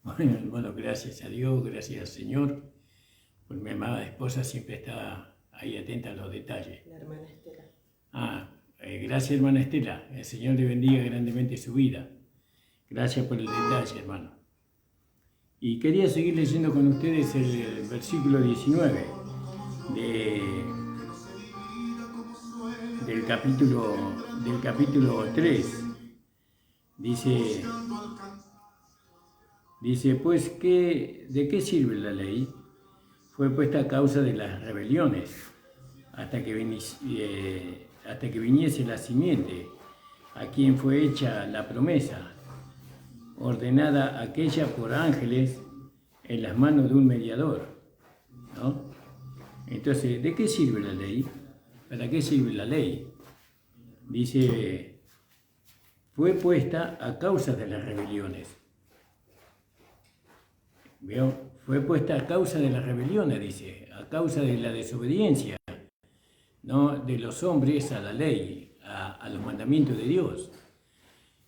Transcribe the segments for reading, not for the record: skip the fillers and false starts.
Bueno, gracias a Dios, gracias al Señor, por mi amada esposa siempre está ahí atenta a los detalles. La hermana Estela. Gracias hermana Estela, el Señor le bendiga grandemente su vida. Gracias por el detalle, hermano. Y quería seguir leyendo con ustedes el versículo 19 del capítulo 3. Dice, pues, ¿de qué sirve la ley? Fue puesta a causa de las rebeliones, hasta que viniese la simiente, a quien fue hecha la promesa, ordenada aquella por ángeles en las manos de un mediador, ¿no? Entonces, ¿de qué sirve la ley? ¿Para qué sirve la ley? Dice, fue puesta a causa de las rebeliones. ¿Veo? Fue puesta a causa de las rebeliones, dice, a causa de la desobediencia, ¿no? De los hombres a la ley, a los mandamientos de Dios.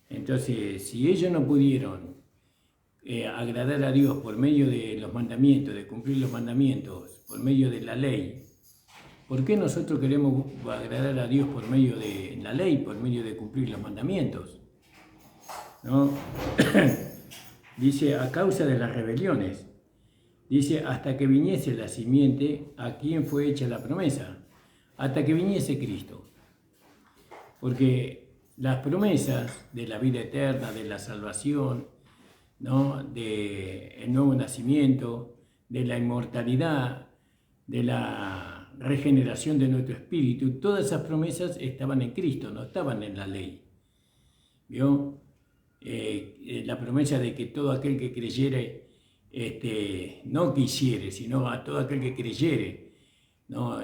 Entonces, si ellos no pudieron agradar a Dios por medio de los mandamientos, de cumplir los mandamientos, por medio de la ley, ¿por qué nosotros queremos agradar a Dios por medio de la ley, por medio de cumplir los mandamientos? ¿No? Dice, a causa de las rebeliones. Dice, hasta que viniese la simiente, a quien fue hecha la promesa. Hasta que viniese Cristo. Porque las promesas de la vida eterna, de la salvación, ¿no? Del nuevo nacimiento, de la inmortalidad, de la regeneración de nuestro espíritu, todas esas promesas estaban en Cristo, no estaban en la ley. ¿Vio? La promesa de que todo aquel que creyere, no quisiere, sino a todo aquel que creyere, ¿no?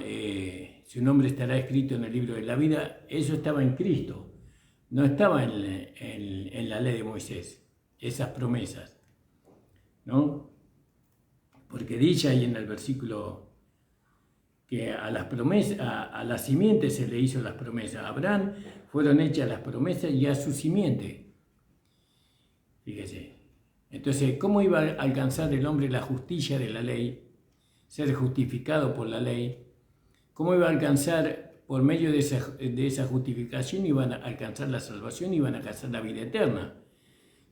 Su nombre estará escrito en el libro de la vida, eso estaba en Cristo, no estaba en la ley de Moisés, esas promesas, ¿no? Porque dice ahí en el versículo que a las promesas, a la simiente se le hizo las promesas. A Abraham fueron hechas las promesas y a su simiente. Fíjese. Entonces, ¿cómo iba a alcanzar el hombre la justicia de la ley? Ser justificado por la ley. ¿Cómo iba a alcanzar, por medio de esa justificación, iban a alcanzar la salvación, iban a alcanzar la vida eterna?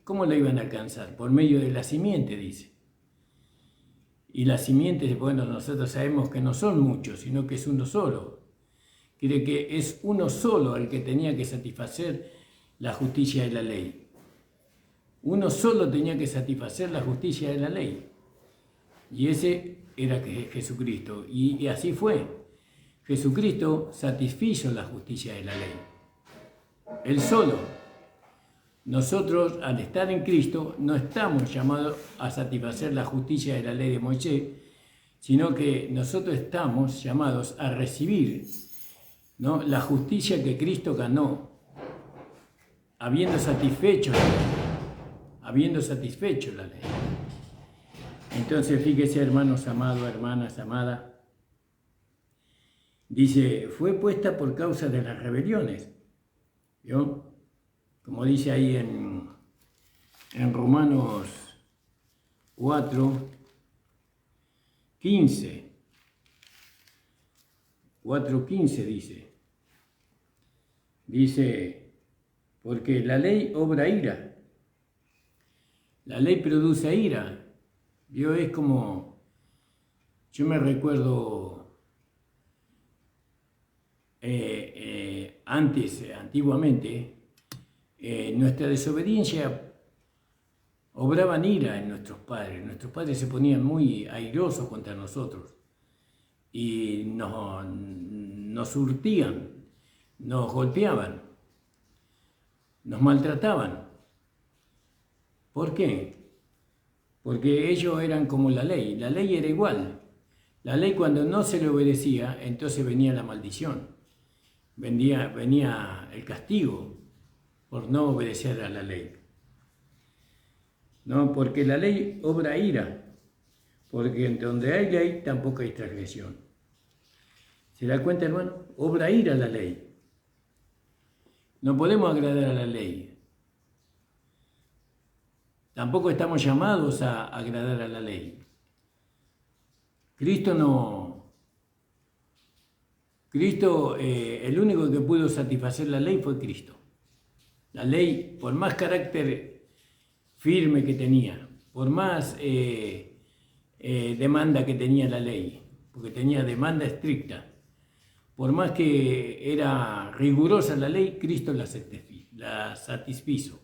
¿Cómo la iban a alcanzar? Por medio de la simiente, dice. Y las simientes, bueno, nosotros sabemos que no son muchos, sino que es uno solo. Quiere que es uno solo el que tenía que satisfacer la justicia de la ley. Uno solo tenía que satisfacer la justicia de la ley. Y ese era Jesucristo. Y así fue. Jesucristo satisfizo la justicia de la ley. Él solo. Nosotros, al estar en Cristo, no estamos llamados a satisfacer la justicia de la ley de Moisés, sino que nosotros estamos llamados a recibir, ¿no? La justicia que Cristo ganó, habiendo satisfecho la ley. Entonces, fíjese, hermanos amados, hermanas amadas, dice, fue puesta por causa de las rebeliones, ¿vio? Como dice ahí en Romanos 4, 15. 4:15 dice, porque la ley obra ira. La ley produce ira. ¿Vio? Es como, yo me recuerdo antiguamente, nuestra desobediencia obraban ira en nuestros padres. Nuestros padres se ponían muy airosos contra nosotros y nos hurtían, nos golpeaban, nos maltrataban. ¿Por qué? Porque ellos eran como la ley era igual. La ley, cuando no se le obedecía, entonces venía la maldición, venía el castigo por no obedecer a la ley. No, porque la ley obra ira, porque en donde hay ley tampoco hay transgresión. ¿Se da cuenta, hermano? Obra ira la ley. No podemos agradar a la ley. tampoco estamos llamados a agradar a la ley. El único que pudo satisfacer la ley fue Cristo. La ley, por más carácter firme que tenía, por más demanda que tenía la ley, porque tenía demanda estricta, por más que era rigurosa la ley, Cristo la satisfizo.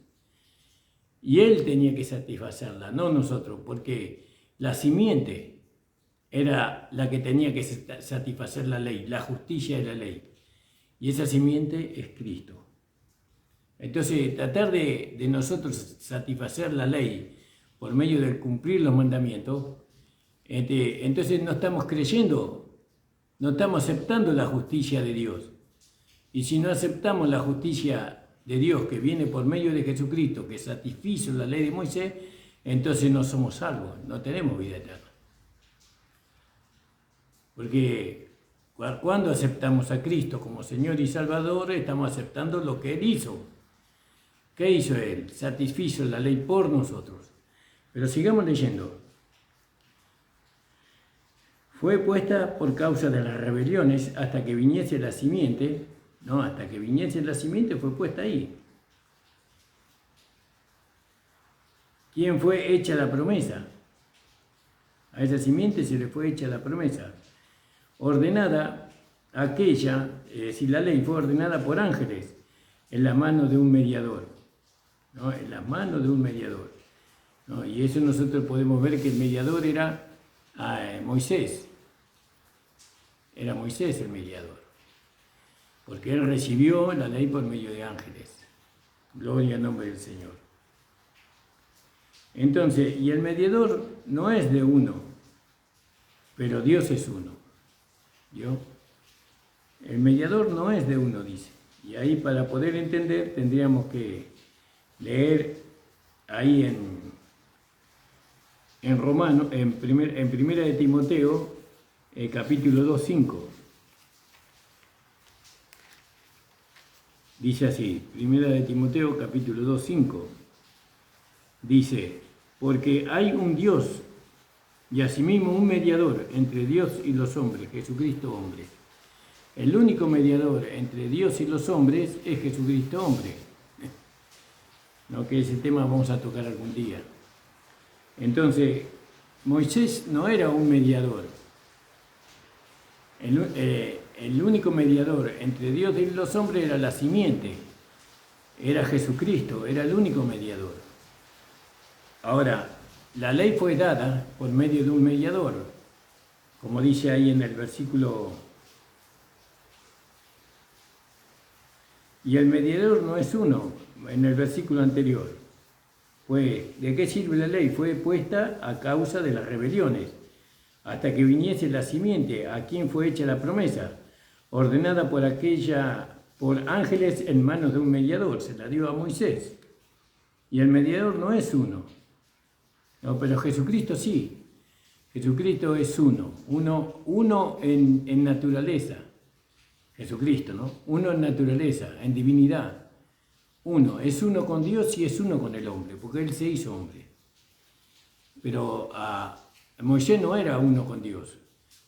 Y Él tenía que satisfacerla, no nosotros, porque la simiente era la que tenía que satisfacer la ley, la justicia de la ley. Y esa simiente es Cristo. Entonces, tratar de nosotros satisfacer la ley por medio de cumplir los mandamientos, entonces no estamos creyendo, no estamos aceptando la justicia de Dios. Y si no aceptamos la justicia de Dios que viene por medio de Jesucristo, que satisfizo la ley de Moisés, entonces no somos salvos, no tenemos vida eterna. Porque cuando aceptamos a Cristo como Señor y Salvador, estamos aceptando lo que Él hizo. ¿Qué hizo Él? Satisfizo la ley por nosotros. Pero sigamos leyendo. Fue puesta por causa de las rebeliones hasta que viniese la simiente. No, hasta que viniese la simiente fue puesta ahí. ¿Quién fue hecha la promesa? A esa simiente se le fue hecha la promesa. Ordenada aquella, es decir, la ley fue ordenada por ángeles en la mano de un mediador, ¿no? En la mano de un mediador, ¿no? Y eso nosotros podemos ver que el mediador era Moisés. Era Moisés el mediador, porque él recibió la ley por medio de ángeles. Gloria al nombre del Señor. Entonces, y el mediador no es de uno, pero Dios es uno. ¿Yo? El mediador no es de uno, dice. Y ahí para poder entender tendríamos que leer ahí en Romano, en Primera de Timoteo, capítulo 2:5. Dice así, Primera de Timoteo, capítulo 2:5. Dice, porque hay un Dios y asimismo un mediador entre Dios y los hombres, Jesucristo hombre. El único mediador entre Dios y los hombres es Jesucristo hombre. ¿No? Que ese tema vamos a tocar algún día. Entonces, Moisés no era un mediador. El único mediador entre Dios y los hombres era la simiente. Era Jesucristo, era el único mediador. Ahora, la ley fue dada por medio de un mediador, como dice ahí en el versículo. Y el mediador no es uno, en el versículo anterior. Pues, ¿de qué sirve la ley? Fue puesta a causa de las rebeliones, hasta que viniese la simiente, a quien fue hecha la promesa, ordenada por ángeles en manos de un mediador, se la dio a Moisés. Y el mediador no es uno. No, pero Jesucristo sí. Jesucristo es uno en naturaleza. Jesucristo, ¿no? Uno en naturaleza, en divinidad. Es uno con Dios y es uno con el hombre, porque Él se hizo hombre. Pero Moisés no era uno con Dios,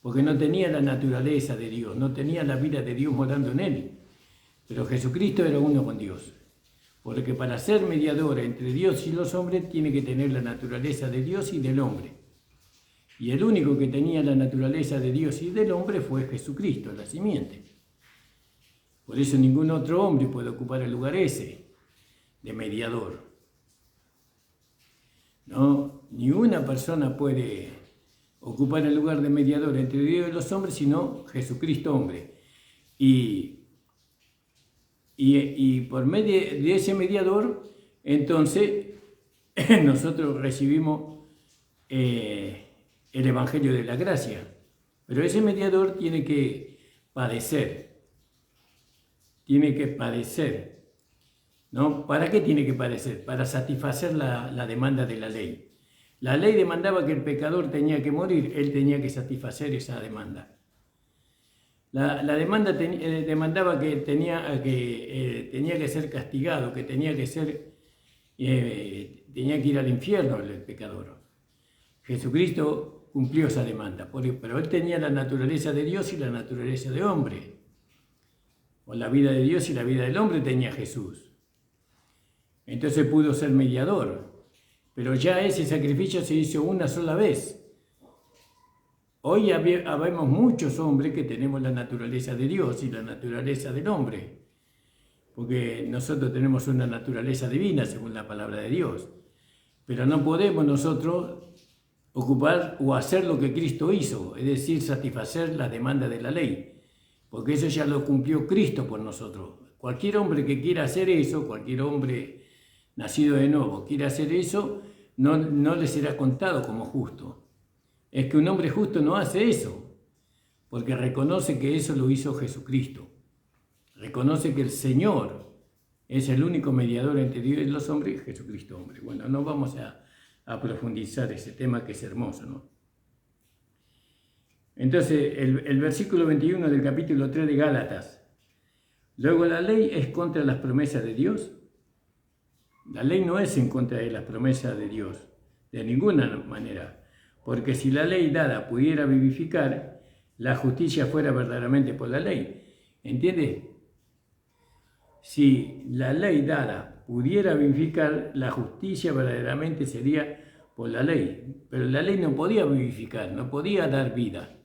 porque no tenía la naturaleza de Dios, no tenía la vida de Dios morando en Él. Pero Jesucristo era uno con Dios. Porque para ser mediador entre Dios y los hombres tiene que tener la naturaleza de Dios y del hombre. Y el único que tenía la naturaleza de Dios y del hombre fue Jesucristo, la simiente. Por eso ningún otro hombre puede ocupar el lugar ese de mediador. No, ni una persona puede ocupar el lugar de mediador entre Dios y los hombres, sino Jesucristo hombre. Y por medio de ese mediador, entonces, nosotros recibimos el Evangelio de la Gracia. Pero ese mediador tiene que padecer. ¿No? ¿Para qué tiene que padecer? Para satisfacer la demanda de la ley. La ley demandaba que el pecador tenía que morir, él tenía que satisfacer esa demanda. La demanda demandaba que tenía que ser castigado, que tenía que ser tenía que ir al infierno el pecador. Jesucristo cumplió esa demanda, pero él tenía la naturaleza de Dios y la naturaleza de hombre. O la vida de Dios y la vida del hombre tenía Jesús. Entonces pudo ser mediador. Pero ya ese sacrificio se hizo una sola vez. Hoy habemos muchos hombres que tenemos la naturaleza de Dios y la naturaleza del hombre. Porque nosotros tenemos una naturaleza divina según la palabra de Dios. Pero no podemos nosotros ocupar o hacer lo que Cristo hizo, es decir, satisfacer las demandas de la ley, porque eso ya lo cumplió Cristo por nosotros. Cualquier hombre que quiera hacer eso, cualquier hombre nacido de nuevo quiera hacer eso, no le será contado como justo. Es que un hombre justo no hace eso, porque reconoce que eso lo hizo Jesucristo. Reconoce que el Señor es el único mediador entre Dios y los hombres, Jesucristo hombre. Bueno, no vamos a profundizar ese tema que es hermoso, ¿no? Entonces, el versículo 21 del capítulo 3 de Gálatas. Luego, ¿la ley es contra las promesas de Dios? La ley no es en contra de las promesas de Dios, de ninguna manera. Porque si la ley dada pudiera vivificar, la justicia fuera verdaderamente por la ley. ¿Entiendes? Si la ley dada pudiera vivificar, la justicia verdaderamente sería por la ley. Pero la ley no podía vivificar, no podía dar vida,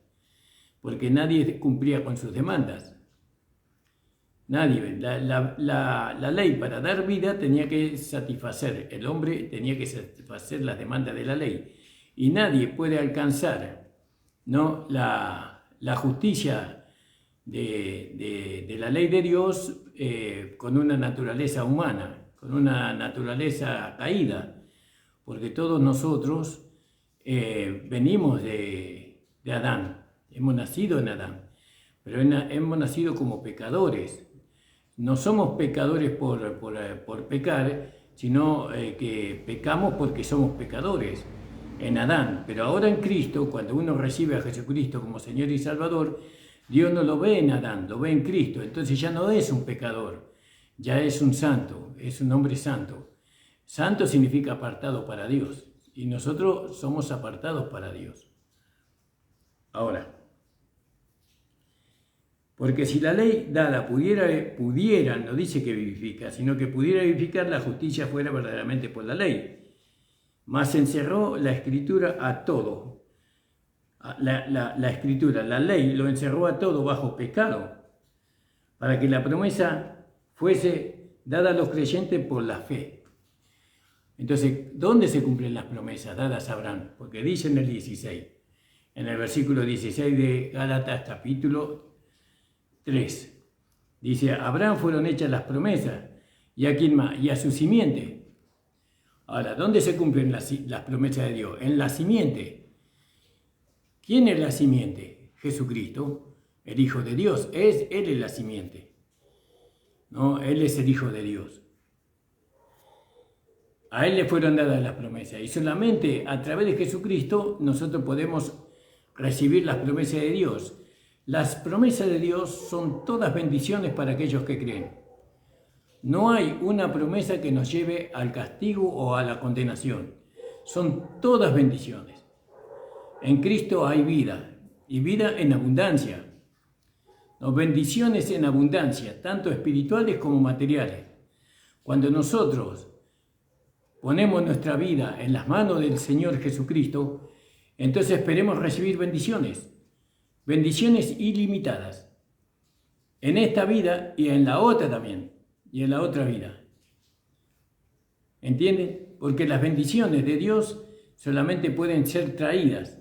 porque nadie cumplía con sus demandas. Nadie. La ley para dar vida tenía que satisfacer, el hombre tenía que satisfacer las demandas de la ley. Y nadie puede alcanzar, ¿no?, la justicia de la ley de Dios con una naturaleza humana, con una naturaleza caída, porque todos nosotros venimos de Adán, hemos nacido en Adán, pero hemos nacido como pecadores. No somos pecadores por pecar, sino que pecamos porque somos pecadores en Adán. Pero ahora en Cristo, cuando uno recibe a Jesucristo como Señor y Salvador, Dios no lo ve en Adán, lo ve en Cristo. Entonces ya no es un pecador, ya es un santo, es un hombre santo. Santo significa apartado para Dios, y nosotros somos apartados para Dios. Ahora, porque si la ley dada pudiera, no dice que vivifica, sino que pudiera vivificar, la justicia fuera verdaderamente por la ley. Mas encerró la Escritura a todo. La Escritura, la ley, lo encerró a todo bajo pecado, para que la promesa fuese dada a los creyentes por la fe. Entonces, ¿dónde se cumplen las promesas dadas a Abraham? Porque dice en el 16, en el versículo 16 de Gálatas capítulo 3, dice: a Abraham fueron hechas las promesas, ¿y a quién más? Y a su simiente. Ahora, ¿dónde se cumplen las promesas de Dios? En la simiente. ¿Quién es la simiente? Jesucristo, el Hijo de Dios. Él es la simiente. ¿No? Él es el Hijo de Dios. A Él le fueron dadas las promesas. Y solamente a través de Jesucristo nosotros podemos recibir las promesas de Dios. Las promesas de Dios son todas bendiciones para aquellos que creen. No hay una promesa que nos lleve al castigo o a la condenación. Son todas bendiciones. En Cristo hay vida, y vida en abundancia. No, bendiciones en abundancia, tanto espirituales como materiales. Cuando nosotros ponemos nuestra vida en las manos del Señor Jesucristo, entonces esperemos recibir bendiciones. Bendiciones ilimitadas. En esta vida y en la otra también. Y en la otra vida. ¿Entienden? Porque las bendiciones de Dios solamente pueden ser traídas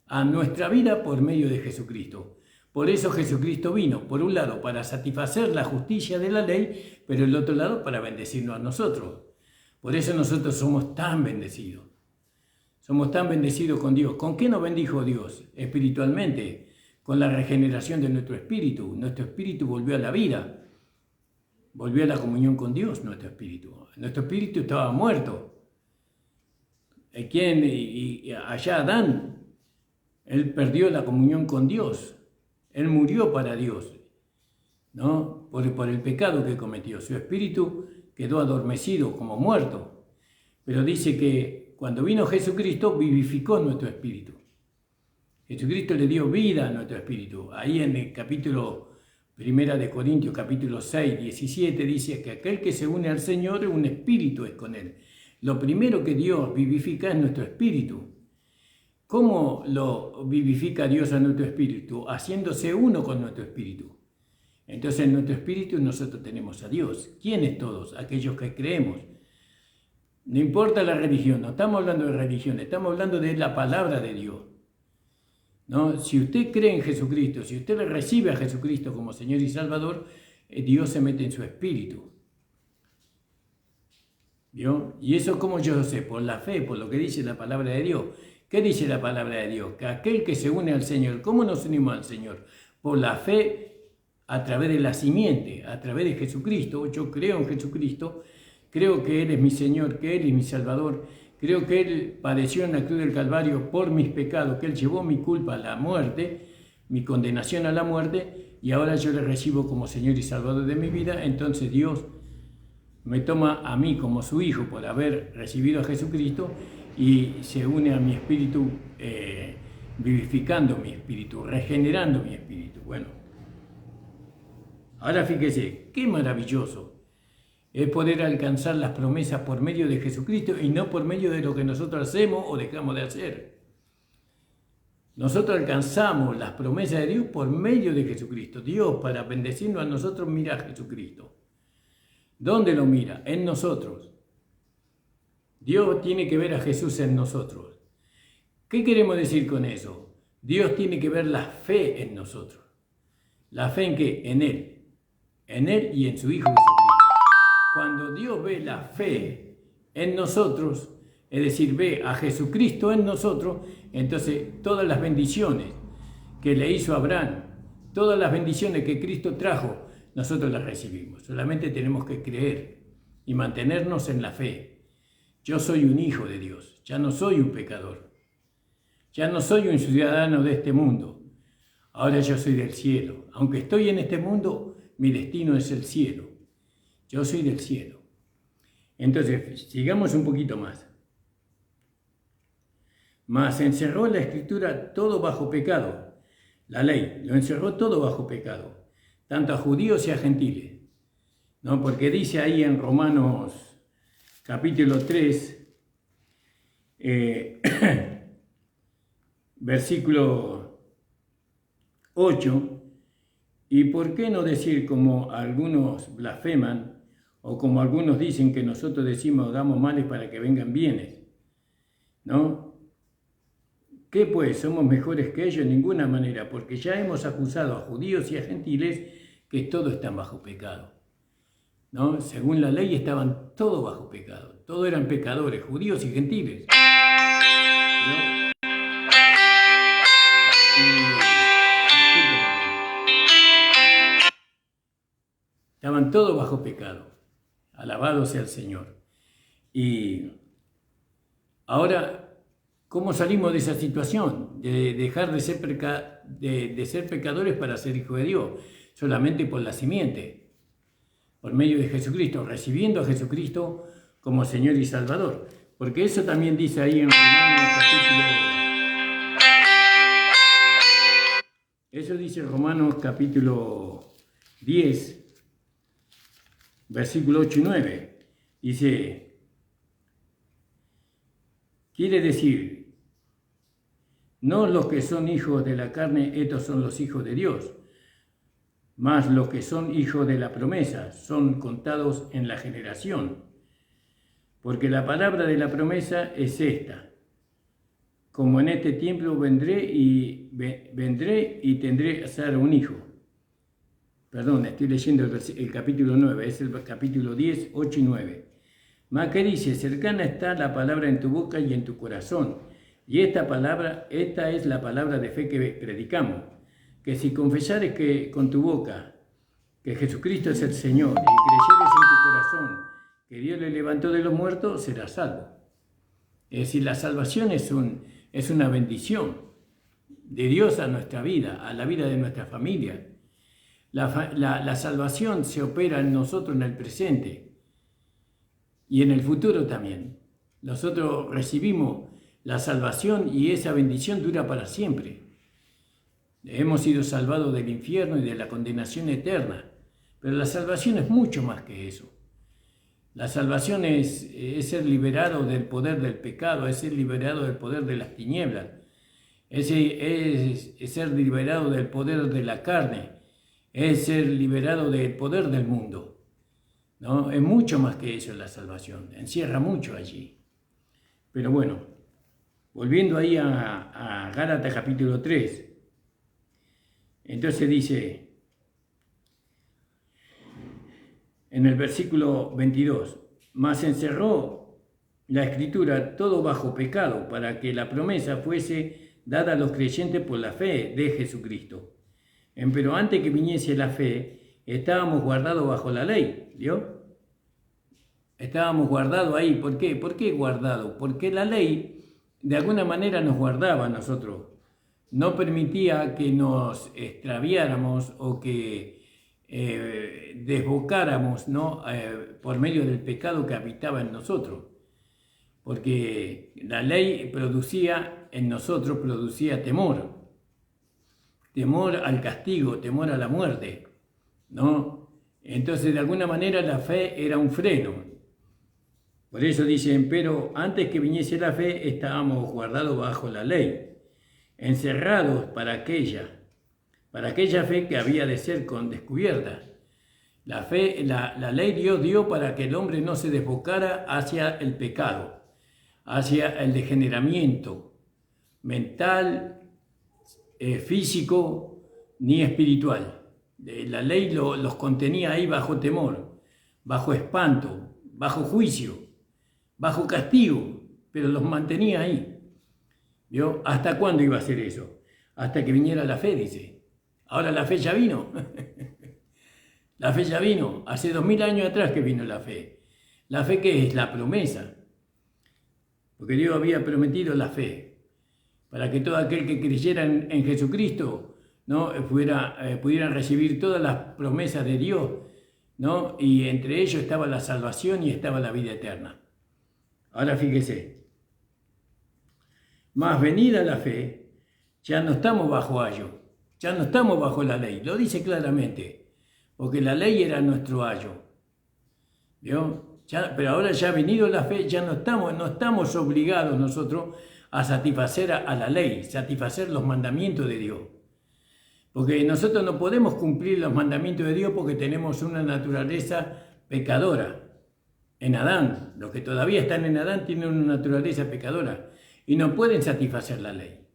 a nuestra vida por medio de Jesucristo. Por eso Jesucristo vino, por un lado, para satisfacer la justicia de la ley, pero el otro lado para bendecirnos a nosotros. Por eso nosotros somos tan bendecidos. Somos tan bendecidos con Dios. ¿Con qué nos bendijo Dios? Espiritualmente, con la regeneración de nuestro espíritu. Nuestro espíritu volvió a la vida. Volvió a la comunión con Dios, nuestro espíritu. Nuestro espíritu estaba muerto. Allá Adán, él perdió la comunión con Dios. Él murió para Dios, ¿no? Por el pecado que cometió. Su espíritu quedó adormecido como muerto. Pero dice que cuando vino Jesucristo, vivificó nuestro espíritu. Jesucristo le dio vida a nuestro espíritu. Ahí en el capítulo 1 de Corintios, capítulo 6, 17, dice que aquel que se une al Señor, un espíritu es con Él. Lo primero que Dios vivifica es nuestro espíritu. ¿Cómo lo vivifica Dios a nuestro espíritu? Haciéndose uno con nuestro espíritu. Entonces en nuestro espíritu nosotros tenemos a Dios. ¿Quiénes todos? Aquellos que creemos. No importa la religión, no estamos hablando de religión, estamos hablando de la palabra de Dios. ¿No? Si usted cree en Jesucristo, si usted le recibe a Jesucristo como Señor y Salvador, Dios se mete en su espíritu. ¿Vio? Y eso, ¿cómo yo lo sé? Por la fe, por lo que dice la palabra de Dios. ¿Qué dice la palabra de Dios? Que aquel que se une al Señor, ¿cómo nos unimos al Señor? Por la fe a través de la simiente, a través de Jesucristo. Yo creo en Jesucristo, creo que Él es mi Señor, que Él es mi Salvador, creo que Él padeció en la cruz del Calvario por mis pecados, que Él llevó mi culpa a la muerte, mi condenación a la muerte, y ahora yo le recibo como Señor y Salvador de mi vida. Entonces Dios me toma a mí como su hijo por haber recibido a Jesucristo y se une a mi espíritu, vivificando mi espíritu, regenerando mi espíritu. Bueno, ahora fíjese, qué maravilloso es poder alcanzar las promesas por medio de Jesucristo y no por medio de lo que nosotros hacemos o dejamos de hacer. Nosotros alcanzamos las promesas de Dios por medio de Jesucristo. Dios, para bendecirnos a nosotros, mira a Jesucristo. ¿Dónde lo mira? En nosotros. Dios tiene que ver a Jesús en nosotros. ¿Qué queremos decir con eso? Dios tiene que ver la fe en nosotros. ¿La fe en qué? En Él. En Él y en su Hijo Jesucristo. Cuando Dios ve la fe en nosotros, es decir, ve a Jesucristo en nosotros, entonces todas las bendiciones que le hizo a Abraham, todas las bendiciones que Cristo trajo, nosotros las recibimos. Solamente tenemos que creer y mantenernos en la fe. Yo soy un hijo de Dios, ya no soy un pecador, ya no soy un ciudadano de este mundo. Ahora yo soy del cielo. Aunque estoy en este mundo, mi destino es el cielo. Yo soy del cielo. Entonces, sigamos un poquito más. Mas encerró la Escritura todo bajo pecado. La ley lo encerró todo bajo pecado, tanto a judíos y a gentiles. ¿No? Porque dice ahí en Romanos capítulo 3, versículo 8, ¿y por qué no decir como algunos blasfeman o como algunos dicen que nosotros decimos damos males para que vengan bienes? ¿No? ¿Qué pues? ¿Somos mejores que ellos? En ninguna manera, porque ya hemos acusado a judíos y a gentiles que todos están bajo pecado. ¿No? Según la ley estaban todos bajo pecado, todos eran pecadores, judíos y gentiles. ¿No? Estaban todos bajo pecado. Alabado sea el Señor. Y ahora, ¿cómo salimos de esa situación? De dejar de ser pecadores para ser hijos de Dios, solamente por la simiente. Por medio de Jesucristo, recibiendo a Jesucristo como Señor y Salvador. Porque eso también dice ahí en Romanos capítulo... Eso dice Romanos capítulo 10, versículo 8 y 9. Dice, quiere decir, no los que son hijos de la carne, estos son los hijos de Dios. Mas los que son hijos de la promesa son contados en la generación. Porque la palabra de la promesa es esta: como en este tiempo vendré y tendré a Sara un hijo. Perdón, estoy leyendo el capítulo 9, es el capítulo 10, 8 y 9. Mas que dice, cercana está la palabra en tu boca y en tu corazón. Y esta es la palabra de fe que predicamos. Que si confesares que con tu boca que Jesucristo es el Señor y creyeres en tu corazón que Dios le levantó de los muertos, serás salvo. Es decir, la salvación es una bendición de Dios a nuestra vida, a la vida de nuestra familia. La salvación se opera en nosotros en el presente y en el futuro también. Nosotros recibimos la salvación y esa bendición dura para siempre. Hemos sido salvados del infierno y de la condenación eterna. Pero la salvación es mucho más que eso. La salvación es ser liberado del poder del pecado, es ser liberado del poder de las tinieblas, es ser liberado del poder de la carne, es ser liberado del poder del mundo. ¿No? Es mucho más que eso la salvación, encierra mucho allí. Pero bueno, volviendo ahí a Gálatas capítulo 3, entonces dice en el versículo 22, mas encerró la Escritura todo bajo pecado para que la promesa fuese dada a los creyentes por la fe de Jesucristo. Pero antes que viniese la fe, estábamos guardados bajo la ley, ¿vio? Estábamos guardados ahí. ¿Por qué? ¿Por qué guardados? Porque la ley de alguna manera nos guardaba a nosotros. No permitía que nos extraviáramos o que desbocáramos, ¿no? Por medio del pecado que habitaba en nosotros. Porque la ley en nosotros producía temor. Temor al castigo, temor a la muerte, ¿no? Entonces, de alguna manera, la fe era un freno. Por eso dicen, pero antes que viniese la fe, estábamos guardados bajo la ley, encerrados para aquella fe que había de ser descubierta. La ley Dios dio para que el hombre no se desbocara hacia el pecado, hacia el degeneramiento mental, físico ni espiritual. La ley los contenía ahí bajo temor, bajo espanto, bajo juicio, bajo castigo, pero los mantenía ahí. ¿Vio? ¿Hasta cuándo iba a ser eso? Hasta que viniera la fe, dice. Ahora la fe ya vino. La fe ya vino. Hace 2000 años atrás que vino la fe. ¿La fe qué es? La promesa. Porque Dios había prometido la fe para que todo aquel que creyera en Jesucristo, ¿no? Pudieran recibir todas las promesas de Dios, ¿no? Y entre ellos estaba la salvación y estaba la vida eterna. Ahora fíjese, más venida la fe, ya no estamos bajo ayo, ya no estamos bajo la ley, lo dice claramente, porque la ley era nuestro ayo, ¿vio? Pero ahora ya ha venido la fe, ya no estamos obligados nosotros a satisfacer a la ley, satisfacer los mandamientos de Dios. Porque nosotros no podemos cumplir los mandamientos de Dios porque tenemos una naturaleza pecadora. En Adán, los que todavía están en Adán tienen una naturaleza pecadora y no pueden satisfacer la ley.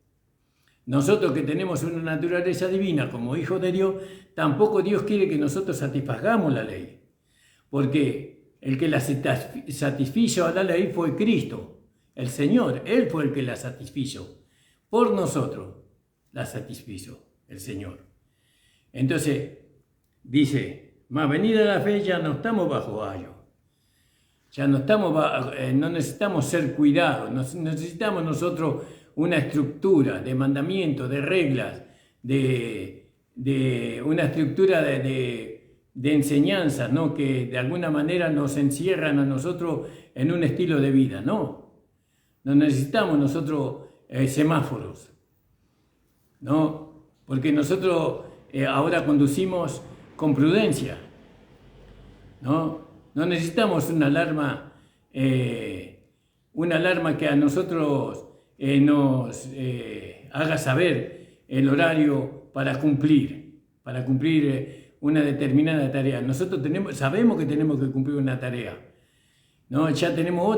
Nosotros que tenemos una naturaleza divina como hijos de Dios, tampoco Dios quiere que nosotros satisfagamos la ley. Porque el que la satisfizo a la ley fue Cristo, el Señor. Él fue el que la satisfizo. Por nosotros la satisfizo el Señor. Entonces, dice, más venida la fe, ya no estamos bajo ayo. Ya no necesitamos ser cuidados, necesitamos nosotros una estructura de mandamientos, de reglas, de una estructura de enseñanzas, ¿no? Que de alguna manera nos encierran a nosotros en un estilo de vida, no necesitamos nosotros semáforos, ¿no? Porque nosotros ahora conducimos con prudencia, ¿no? No necesitamos una alarma que a nosotros nos haga saber el horario para cumplir una determinada tarea. Nosotros sabemos que tenemos que cumplir una tarea, ¿no? Ya tenemos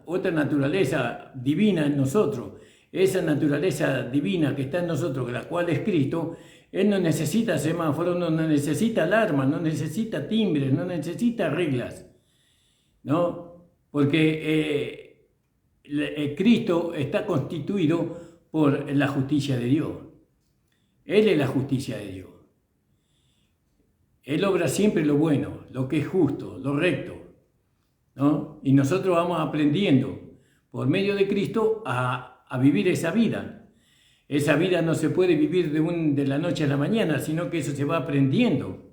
otra naturaleza divina en nosotros. Esa naturaleza divina que está en nosotros, la cual es Cristo, Él no necesita semáforos, no necesita alarmas, no necesita timbres, no necesita reglas, ¿no? Porque Cristo está constituido por la justicia de Dios. Él es la justicia de Dios. Él obra siempre lo bueno, lo que es justo, lo recto, ¿no? Y nosotros vamos aprendiendo por medio de Cristo a vivir esa vida. Esa vida no se puede vivir de la noche a la mañana, sino que eso se va aprendiendo.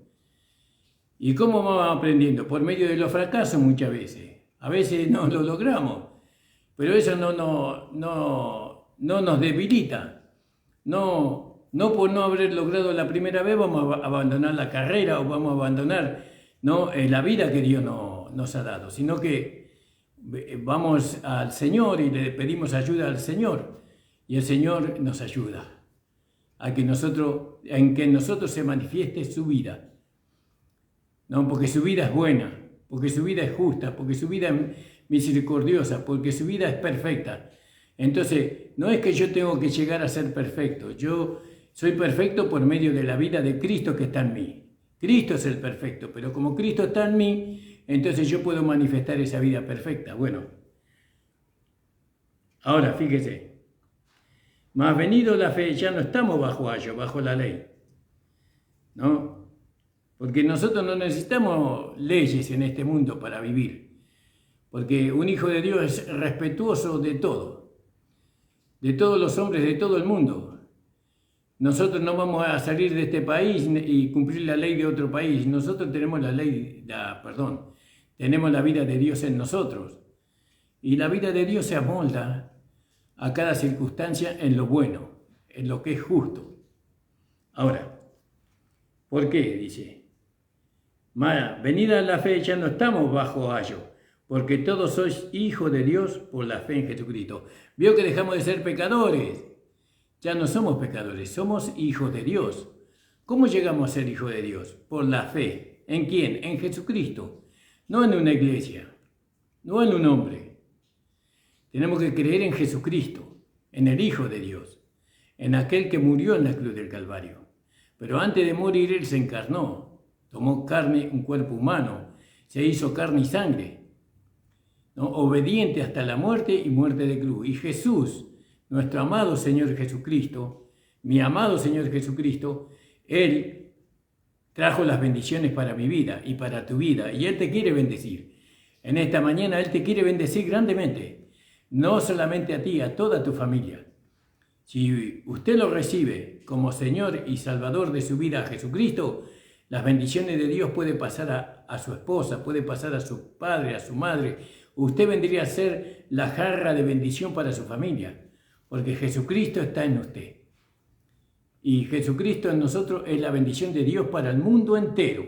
¿Y cómo vamos aprendiendo? Por medio de los fracasos muchas veces. A veces no lo logramos, pero eso no nos debilita. No por no haber logrado la primera vez vamos a abandonar la carrera o vamos a abandonar, ¿no?, la vida que Dios nos ha dado, sino que vamos al Señor y le pedimos ayuda al Señor, y el Señor nos ayuda en que nosotros se manifieste su vida, ¿no? Porque su vida es buena, porque su vida es justa, porque su vida es misericordiosa, porque su vida es perfecta. Entonces, no es que yo tengo que llegar a ser perfecto, yo soy perfecto por medio de la vida de Cristo que está en mí. Cristo es el perfecto, pero como Cristo está en mí, entonces yo puedo manifestar esa vida perfecta. Bueno, ahora fíjese. Mas venido la fe, ya no estamos bajo ayo, bajo la ley, ¿no? Porque nosotros no necesitamos leyes en este mundo para vivir, porque un hijo de Dios es respetuoso de todo, de todos los hombres, de todo el mundo. Nosotros no vamos a salir de este país y cumplir la ley de otro país. Nosotros tenemos tenemos la vida de Dios en nosotros. Y la vida de Dios se amolda a cada circunstancia en lo bueno, en lo que es justo. Ahora, ¿por qué? Dice, venida la fe, ya no estamos bajo ayo, porque todos sois hijos de Dios por la fe en Jesucristo. Vio que dejamos de ser pecadores. Ya no somos pecadores, somos hijos de Dios. ¿Cómo llegamos a ser hijos de Dios? Por la fe. ¿En quién? En Jesucristo. No en una iglesia, no en un hombre. Tenemos que creer en Jesucristo, en el Hijo de Dios, en aquel que murió en la cruz del Calvario. Pero antes de morir, Él se encarnó, tomó carne, un cuerpo humano, se hizo carne y sangre, ¿no? Obediente hasta la muerte y muerte de cruz. Y Jesús, nuestro amado Señor Jesucristo, mi amado Señor Jesucristo, Él trajo las bendiciones para mi vida y para tu vida, y Él te quiere bendecir. En esta mañana Él te quiere bendecir grandemente. No solamente a ti, a toda tu familia. Si usted lo recibe como Señor y Salvador de su vida a Jesucristo, las bendiciones de Dios puede pasar a su esposa, puede pasar a su padre, a su madre. Usted vendría a ser la jarra de bendición para su familia, porque Jesucristo está en usted. Y Jesucristo en nosotros es la bendición de Dios para el mundo entero.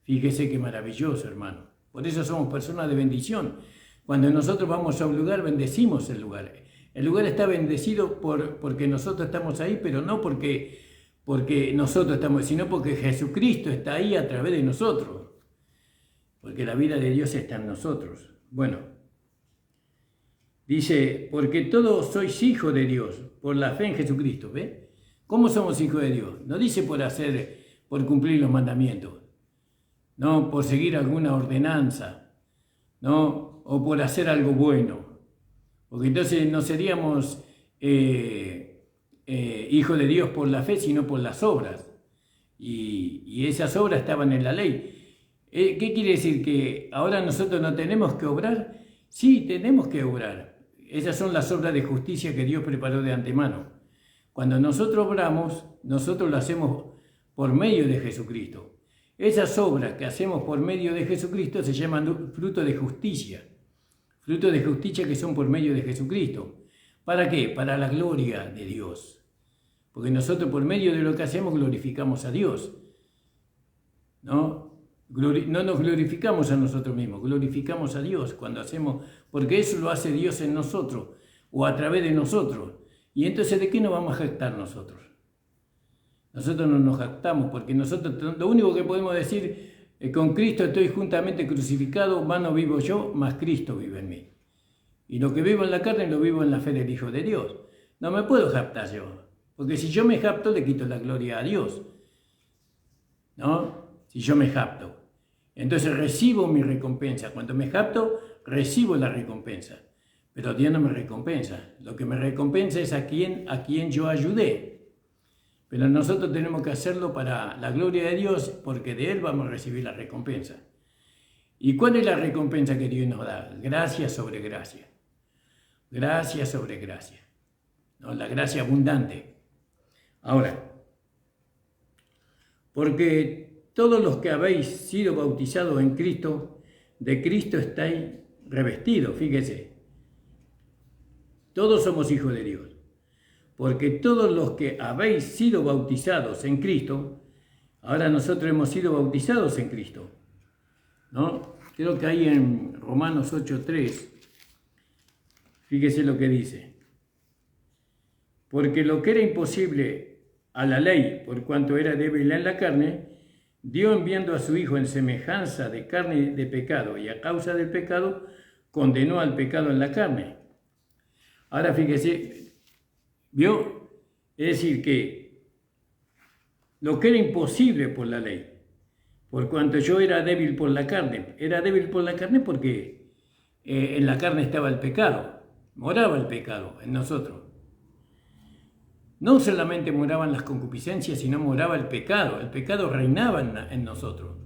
Fíjese qué maravilloso, hermano. Por eso somos personas de bendición. Cuando nosotros vamos a un lugar, bendecimos el lugar. El lugar está bendecido porque nosotros estamos ahí, pero no porque nosotros estamos, sino porque Jesucristo está ahí a través de nosotros. Porque la vida de Dios está en nosotros. Bueno, dice, porque todos sois hijos de Dios por la fe en Jesucristo. ¿Ve? ¿Cómo somos hijos de Dios? No dice por cumplir los mandamientos, no por seguir alguna ordenanza, no, o por hacer algo bueno, porque entonces no seríamos hijos de Dios por la fe, sino por las obras, y esas obras estaban en la ley. ¿Qué quiere decir? ¿Que ahora nosotros no tenemos que obrar? Sí, tenemos que obrar. Esas son las obras de justicia que Dios preparó de antemano. Cuando nosotros obramos, nosotros lo hacemos por medio de Jesucristo. Esas obras que hacemos por medio de Jesucristo se llaman fruto de justicia. Frutos de justicia que son por medio de Jesucristo. ¿Para qué? Para la gloria de Dios. Porque nosotros por medio de lo que hacemos glorificamos a Dios. No nos glorificamos a nosotros mismos, glorificamos a Dios cuando hacemos, porque eso lo hace Dios en nosotros o a través de nosotros. Y entonces, ¿de qué nos vamos a jactar nosotros? Nosotros no nos jactamos porque nosotros lo único que podemos decir, con Cristo estoy juntamente crucificado, más no vivo yo, más Cristo vive en mí. Y lo que vivo en la carne lo vivo en la fe del Hijo de Dios. No me puedo jactar yo, porque si yo me jacto le quito la gloria a Dios, ¿no? Si yo me jacto, entonces recibo mi recompensa. Cuando me jacto, recibo la recompensa. Pero Dios no me recompensa. Lo que me recompensa es a quien yo ayudé. Pero nosotros tenemos que hacerlo para la gloria de Dios, porque de Él vamos a recibir la recompensa. ¿Y cuál es la recompensa que Dios nos da? Gracia sobre gracia. Gracia sobre gracia. ¿No? La gracia abundante. Ahora, porque todos los que habéis sido bautizados en Cristo, de Cristo estáis revestidos. Fíjese. Todos somos hijos de Dios. Porque todos los que habéis sido bautizados en Cristo, ahora nosotros hemos sido bautizados en Cristo, ¿no? Creo que ahí en Romanos 8:3, fíjese lo que dice. Porque lo que era imposible a la ley, por cuanto era débil en la carne, Dios enviando a su Hijo en semejanza de carne de pecado, y a causa del pecado, condenó al pecado en la carne. Ahora fíjese, ¿vio? Es decir, que lo que era imposible por la ley, por cuanto yo era débil por la carne porque en la carne estaba el pecado, moraba el pecado en nosotros. No solamente moraban las concupiscencias, sino moraba el pecado reinaba en nosotros.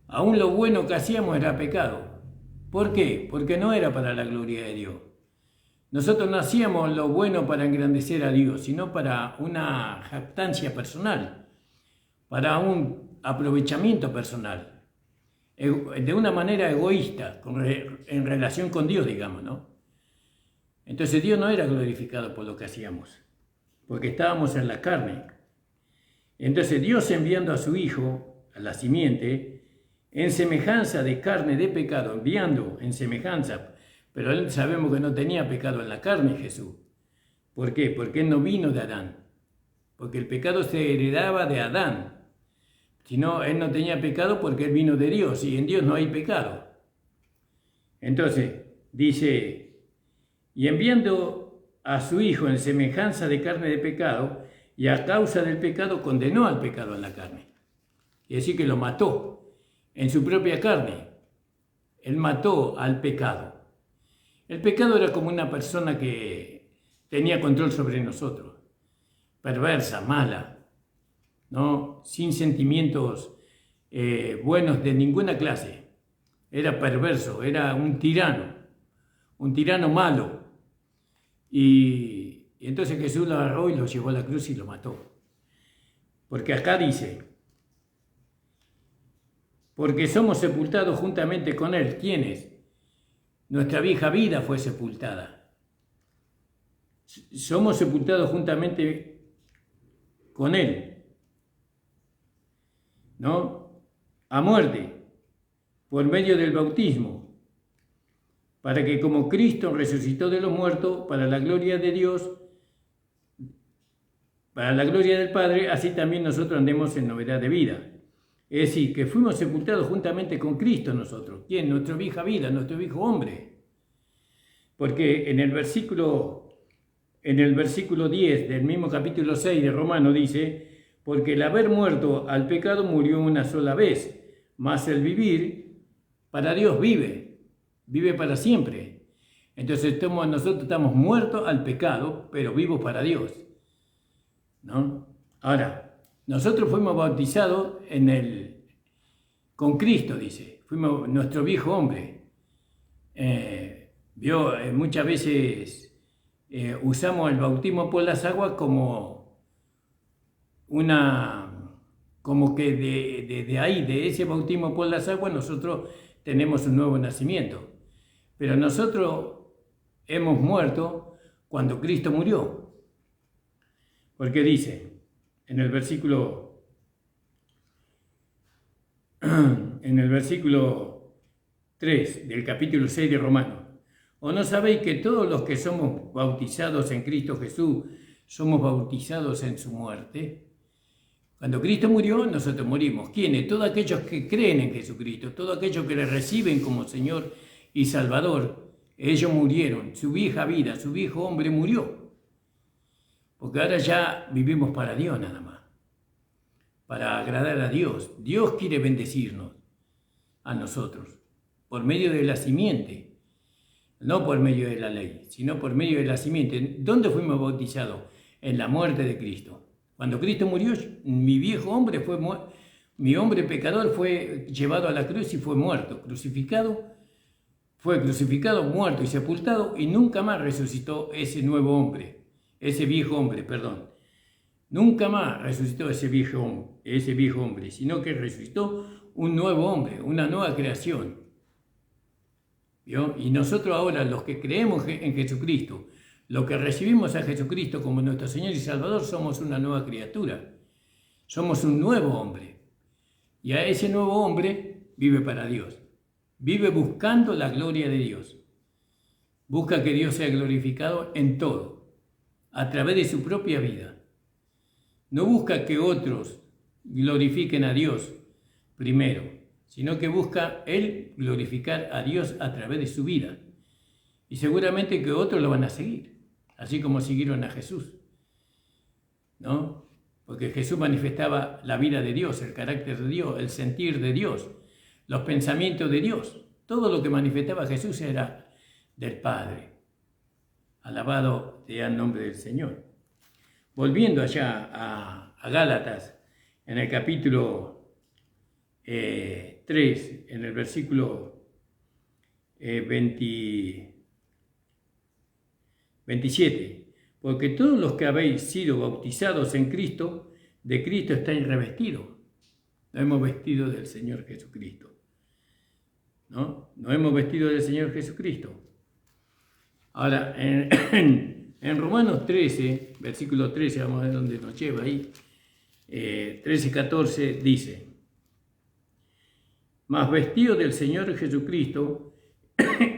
Aún lo bueno que hacíamos era pecado. ¿Por qué? Porque no era para la gloria de Dios. Nosotros no hacíamos lo bueno para engrandecer a Dios, sino para una jactancia personal, para un aprovechamiento personal, de una manera egoísta, en relación con Dios, digamos, ¿no? Entonces Dios no era glorificado por lo que hacíamos, porque estábamos en la carne. Entonces Dios, enviando a su Hijo, a la simiente, en semejanza de carne de pecado, enviando en semejanza, pero él sabemos que no tenía pecado en la carne, Jesús. ¿Por qué? Porque él no vino de Adán, porque el pecado se heredaba de Adán. Si no, él no tenía pecado porque él vino de Dios, y en Dios no hay pecado. Entonces, dice, y enviando a su Hijo en semejanza de carne de pecado, y a causa del pecado condenó al pecado en la carne. Es decir, que lo mató en su propia carne. Él mató al pecado. El pecado era como una persona que tenía control sobre nosotros, perversa, mala, ¿no? Sin sentimientos buenos de ninguna clase. Era perverso, era un tirano malo. Y entonces Jesús lo agarró y lo llevó a la cruz y lo mató. Porque acá dice, porque somos sepultados juntamente con Él. ¿Quiénes? Nuestra vieja vida fue sepultada. Somos sepultados juntamente con Él, ¿no? A muerte, por medio del bautismo, para que como Cristo resucitó de los muertos, para la gloria de Dios, para la gloria del Padre, así también nosotros andemos en novedad de vida. Es decir, que fuimos sepultados juntamente con Cristo nosotros. ¿Quién? Nuestra vieja vida, nuestro viejo hombre. Porque en el versículo 10 del mismo capítulo 6 de Romanos dice, porque el haber muerto al pecado murió una sola vez, mas el vivir para Dios vive para siempre. Entonces nosotros estamos muertos al pecado, pero vivos para Dios, ¿no? Ahora, nosotros fuimos bautizados con Cristo, dice. Fuimos nuestro viejo hombre. Muchas veces usamos el bautismo por las aguas como que de ahí, de ese bautismo por las aguas, nosotros tenemos un nuevo nacimiento. Pero nosotros hemos muerto cuando Cristo murió. Porque dice, en el versículo 3 del capítulo 6 de Romanos, ¿o no sabéis que todos los que somos bautizados en Cristo Jesús somos bautizados en su muerte? Cuando Cristo murió, nosotros morimos. ¿Quiénes? Todos aquellos que creen en Jesucristo, todos aquellos que le reciben como Señor y Salvador, ellos murieron. Su vieja vida, su viejo hombre murió. Porque ahora ya vivimos para Dios nada más, para agradar a Dios. Dios quiere bendecirnos a nosotros por medio de la simiente, no por medio de la ley, sino por medio de la simiente. ¿Dónde fuimos bautizados? En la muerte de Cristo. Cuando Cristo murió, mi viejo hombre mi hombre pecador fue llevado a la cruz y fue muerto, fue crucificado, muerto y sepultado, y nunca más resucitó ese viejo hombre. Nunca más resucitó ese viejo hombre, sino que resucitó un nuevo hombre, una nueva creación. ¿Vio? Y nosotros ahora, los que creemos en Jesucristo, los que recibimos a Jesucristo como nuestro Señor y Salvador somos una nueva criatura. Somos un nuevo hombre. Y a ese nuevo hombre vive para Dios. Vive buscando la gloria de Dios. Busca que Dios sea glorificado en todo, a través de su propia vida. No busca que otros glorifiquen a Dios primero, sino que busca Él glorificar a Dios a través de su vida. Y seguramente que otros lo van a seguir, así como siguieron a Jesús, ¿no? Porque Jesús manifestaba la vida de Dios, el carácter de Dios, el sentir de Dios, los pensamientos de Dios. Todo lo que manifestaba Jesús era del Padre. Alabado sea el nombre del Señor. Volviendo allá a Gálatas, en el capítulo 3, en el versículo 27, porque todos los que habéis sido bautizados en Cristo, de Cristo estáis revestidos. Nos hemos vestido del Señor Jesucristo. ¿No? Nos hemos vestido del Señor Jesucristo. Ahora, en Romanos 13, versículo 13, vamos a ver dónde nos lleva ahí, 13-14, dice: mas vestido del Señor Jesucristo,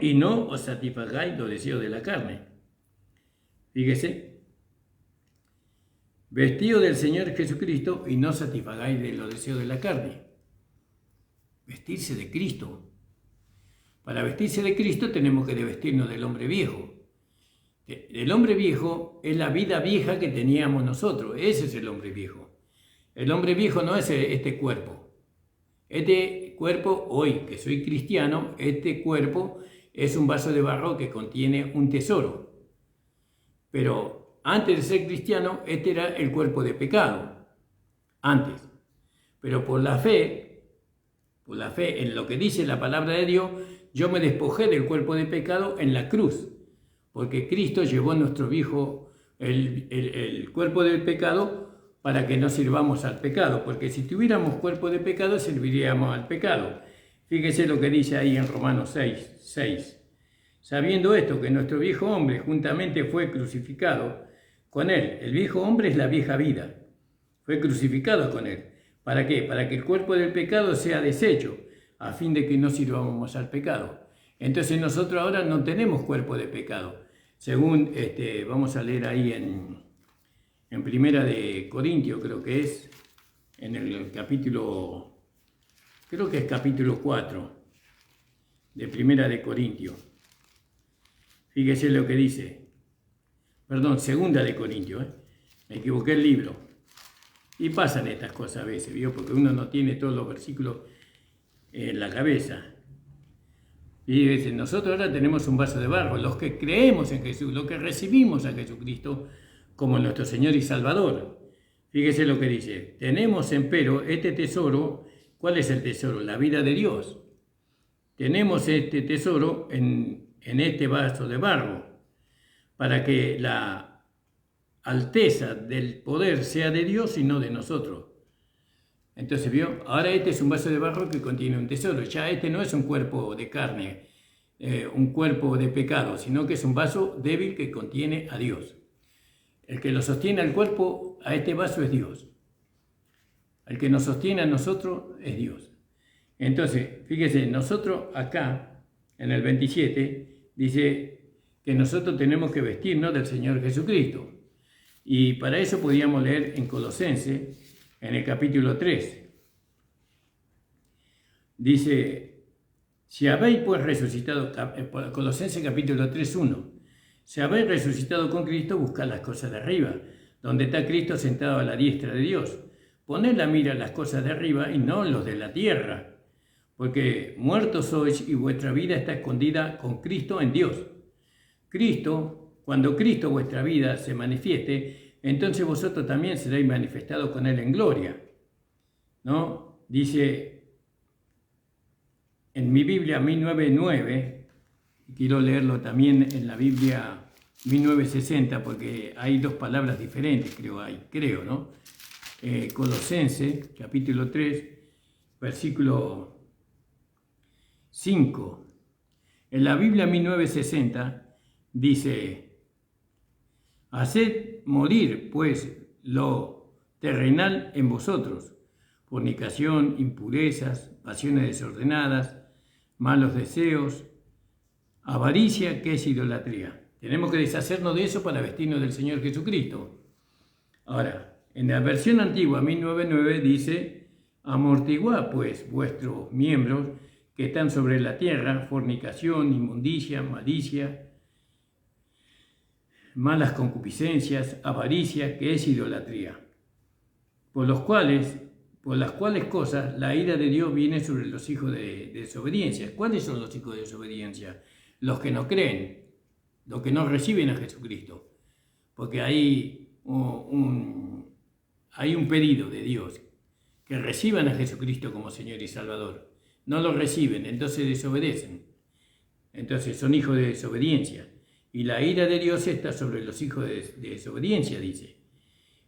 y no os satisfagáis los deseos de la carne. Fíjese, vestido del Señor Jesucristo, y no satisfagáis de los deseos de la carne. Vestirse de Cristo. Para vestirse de Cristo tenemos que vestirnos del hombre viejo. El hombre viejo es la vida vieja que teníamos nosotros. Ese es el hombre viejo. El hombre viejo no es este cuerpo. Este cuerpo, hoy que soy cristiano, este cuerpo es un vaso de barro que contiene un tesoro. Pero antes de ser cristiano, este era el cuerpo de pecado. Antes. Pero por la fe en lo que dice la palabra de Dios, yo me despojé del cuerpo de pecado en la cruz, porque Cristo llevó nuestro viejo, el cuerpo del pecado, para que no sirvamos al pecado, porque si tuviéramos cuerpo de pecado, serviríamos al pecado. Fíjese lo que dice ahí en Romanos 6. Sabiendo esto, que nuestro viejo hombre juntamente fue crucificado con él. El viejo hombre es la vieja vida. Fue crucificado con él. ¿Para qué? Para que el cuerpo del pecado sea deshecho, a fin de que no sirvamos más al pecado. Entonces nosotros ahora no tenemos cuerpo de pecado. Según, vamos a leer ahí en Primera de Corintios, creo que es, en el capítulo, creo que es capítulo 4, de Primera de Corintios. Fíjese lo que dice. Perdón, Segunda de Corintios, me equivoqué el libro. Y pasan estas cosas a veces, ¿vio? Porque uno no tiene todos los versículos en la cabeza. Y dice, nosotros ahora tenemos un vaso de barro, los que creemos en Jesús, los que recibimos a Jesucristo como nuestro Señor y Salvador. Fíjese lo que dice, tenemos empero este tesoro. ¿Cuál es el tesoro? La vida de Dios. Tenemos este tesoro en este vaso de barro, para que la alteza del poder sea de Dios y no de nosotros. Entonces, ¿vio? Ahora este es un vaso de barro que contiene un tesoro. Ya este no es un cuerpo de carne, un cuerpo de pecado, sino que es un vaso débil que contiene a Dios. El que lo sostiene al cuerpo, a este vaso, es Dios. El que nos sostiene a nosotros es Dios. Entonces, fíjese, nosotros acá, en el 27, dice que nosotros tenemos que vestirnos del Señor Jesucristo. Y para eso podíamos leer en Colosenses, en el capítulo 3. Dice, si habéis pues resucitado, Colosenses capítulo 3:1, si habéis resucitado con Cristo, buscad las cosas de arriba, donde está Cristo sentado a la diestra de Dios. Poned la mira en las cosas de arriba y no en los de la tierra, porque muertos sois y vuestra vida está escondida con Cristo en Dios. Cuando Cristo vuestra vida se manifieste, entonces vosotros también seréis manifestados con Él en gloria. ¿No? Dice en mi Biblia 1099, quiero leerlo también en la Biblia 1960, porque hay dos palabras diferentes, creo, ¿no? Colosenses, capítulo 3, versículo 5. En la Biblia 1960 dice, Haced morir, pues, lo terrenal en vosotros: fornicación, impurezas, pasiones desordenadas, malos deseos, avaricia, que es idolatría. Tenemos que deshacernos de eso para vestirnos del Señor Jesucristo. Ahora, en la versión antigua, 1099, dice: amortiguad pues vuestros miembros que están sobre la tierra: fornicación, inmundicia, malicia, malas concupiscencias, avaricia, que es idolatría, por las cuales cosas la ira de Dios viene sobre los hijos de desobediencia. ¿Cuáles son los hijos de desobediencia? Los que no creen, los que no reciben a Jesucristo. Porque hay un pedido de Dios, que reciban a Jesucristo como Señor y Salvador. No lo reciben, entonces desobedecen. Entonces son hijos de desobediencia. Y la ira de Dios está sobre los hijos de desobediencia, dice,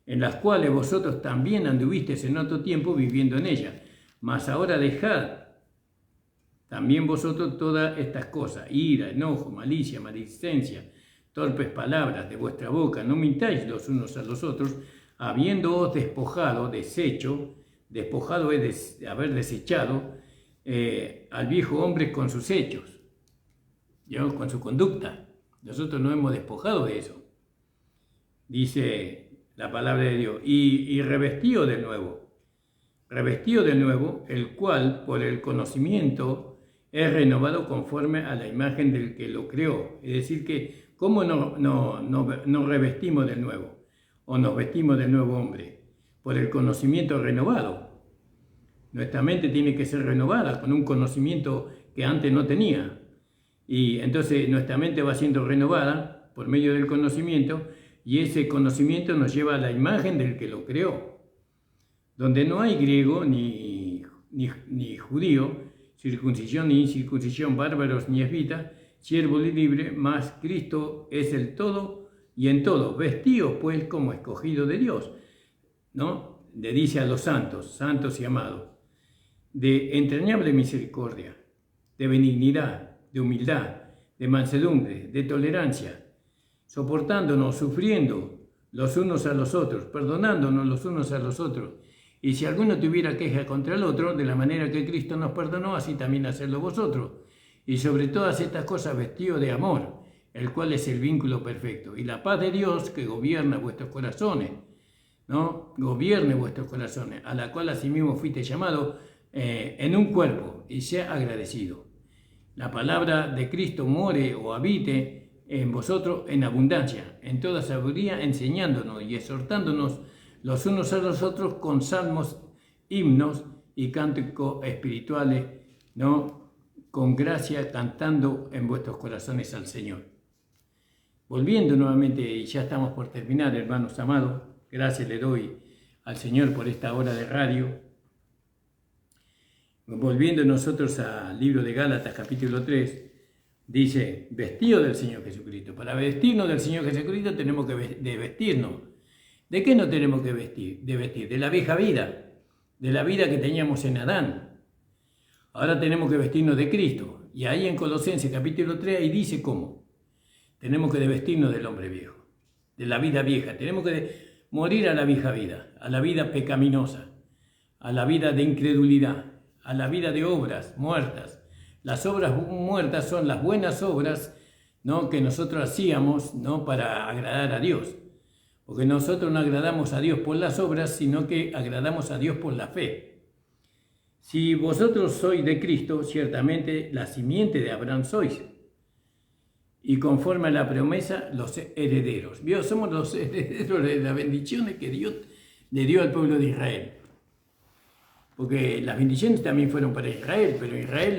en las cuales vosotros también anduvisteis en otro tiempo viviendo en ellas. Mas ahora dejad también vosotros todas estas cosas: ira, enojo, malicia, maledicencia, torpes palabras de vuestra boca. No mintáis los unos a los otros, habiéndoos despojado, despojado es haber desechado al viejo hombre con sus hechos, con su conducta. Nosotros nos hemos despojado de eso, dice la palabra de Dios, y revestido de nuevo, el cual por el conocimiento es renovado conforme a la imagen del que lo creó. Es decir, que ¿cómo nos revestimos de nuevo? O nos vestimos del nuevo hombre, por el conocimiento renovado. Nuestra mente tiene que ser renovada con un conocimiento que antes no tenía. Y entonces nuestra mente va siendo renovada por medio del conocimiento, y ese conocimiento nos lleva a la imagen del que lo creó, donde no hay griego ni judío, circuncisión ni incircuncisión, bárbaros ni escitas, siervo ni libre, mas Cristo es el todo y en todo. Vestíos pues como escogido de Dios, ¿no? Le dice a los santos y amados, de entrañable misericordia, de benignidad, de humildad, de mansedumbre, de tolerancia, soportándonos, sufriendo los unos a los otros, perdonándonos los unos a los otros. Y si alguno tuviera queja contra el otro, de la manera que Cristo nos perdonó, así también hacedlo vosotros. Y sobre todas estas cosas vestidos de amor, el cual es el vínculo perfecto. Y la paz de Dios, que gobierna vuestros corazones, ¿no? Gobierne vuestros corazones, a la cual asimismo fuiste llamado en un cuerpo, y sea agradecido. La palabra de Cristo more o habite en vosotros en abundancia, en toda sabiduría, enseñándonos y exhortándonos los unos a los otros con salmos, himnos y cánticos espirituales, ¿no? Con gracia, cantando en vuestros corazones al Señor. Volviendo nuevamente, y ya estamos por terminar, hermanos amados, gracias le doy al Señor por esta hora de radio. Volviendo nosotros al libro de Gálatas, capítulo 3, dice: vestido del Señor Jesucristo. Para vestirnos del Señor Jesucristo tenemos que vestirnos. ¿De qué nos tenemos que vestir? De la vieja vida, de la vida que teníamos en Adán. Ahora tenemos que vestirnos de Cristo. Y ahí en Colosenses capítulo 3, ahí dice cómo. Tenemos que vestirnos del hombre viejo, de la vida vieja. Tenemos que morir a la vieja vida, a la vida pecaminosa, a la vida de incredulidad, a la vida de obras muertas. Las obras muertas son las buenas obras, ¿no?, que nosotros hacíamos, ¿no?, para agradar a Dios. Porque nosotros no agradamos a Dios por las obras, sino que agradamos a Dios por la fe. Si vosotros sois de Cristo, ciertamente la simiente de Abraham sois, y conforme a la promesa, los herederos. ¿Vio? Somos los herederos de las bendiciones que Dios le dio al pueblo de Israel. Porque las bendiciones también fueron para Israel, pero Israel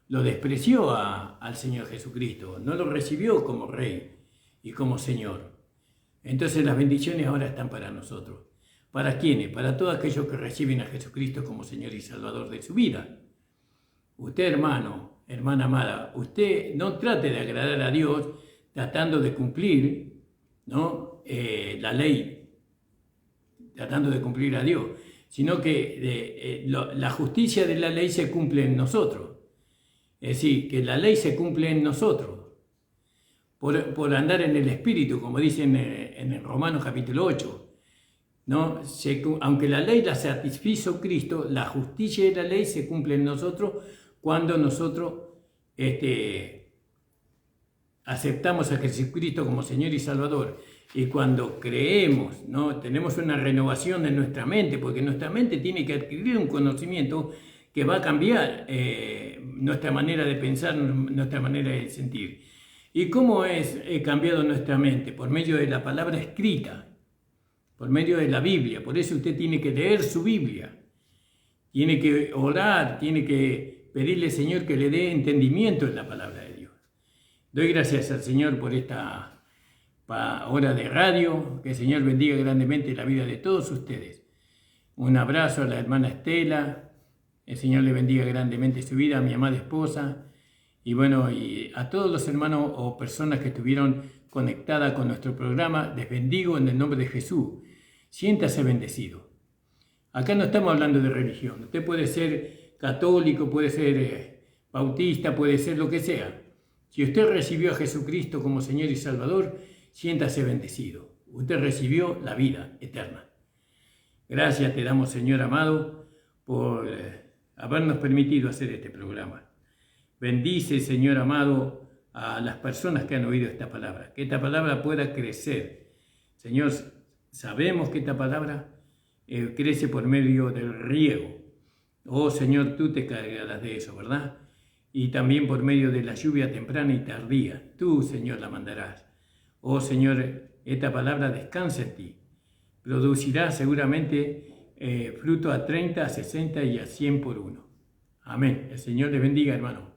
lo despreció al Señor Jesucristo, no lo recibió como Rey y como Señor. Entonces las bendiciones ahora están para nosotros. ¿Para quiénes? Para todos aquellos que reciben a Jesucristo como Señor y Salvador de su vida. Usted, hermano, hermana amada, usted no trate de agradar a Dios tratando de cumplir, ¿no?, la ley, tratando de cumplir a Dios, sino que la justicia de la ley se cumple en nosotros. Es decir, que la ley se cumple en nosotros. por andar en el Espíritu, como dice en el Romanos capítulo 8. ¿No? Aunque la ley la satisfizo Cristo, la justicia de la ley se cumple en nosotros cuando nosotros aceptamos a Jesucristo como Señor y Salvador. Y cuando creemos, ¿no? Tenemos una renovación de nuestra mente, porque nuestra mente tiene que adquirir un conocimiento que va a cambiar nuestra manera de pensar, nuestra manera de sentir. ¿Y cómo es cambiado nuestra mente? Por medio de la palabra escrita, por medio de la Biblia. Por eso usted tiene que leer su Biblia, tiene que orar, tiene que pedirle al Señor que le dé entendimiento en la palabra de Dios. Doy gracias al Señor por esta hora de radio, que el Señor bendiga grandemente la vida de todos ustedes. Un abrazo a la hermana Estela, el Señor le bendiga grandemente su vida, a mi amada esposa, y bueno, y a todos los hermanos o personas que estuvieron conectadas con nuestro programa, les bendigo en el nombre de Jesús. Siéntase bendecido. Acá no estamos hablando de religión. Usted puede ser católico, puede ser bautista, puede ser lo que sea. Si usted recibió a Jesucristo como Señor y Salvador, siéntase bendecido. Usted recibió la vida eterna. Gracias te damos, Señor amado, por habernos permitido hacer este programa. Bendice, Señor amado, a las personas que han oído esta palabra. Que esta palabra pueda crecer. Señor, sabemos que esta palabra crece por medio del riego. Oh, Señor, tú te cargarás de eso, ¿verdad? Y también por medio de la lluvia temprana y tardía. Tú, Señor, la mandarás. Oh, Señor, esta palabra descansa en ti. Producirá seguramente fruto a 30, a 60 y a 100 por uno. Amén. El Señor le bendiga, hermano.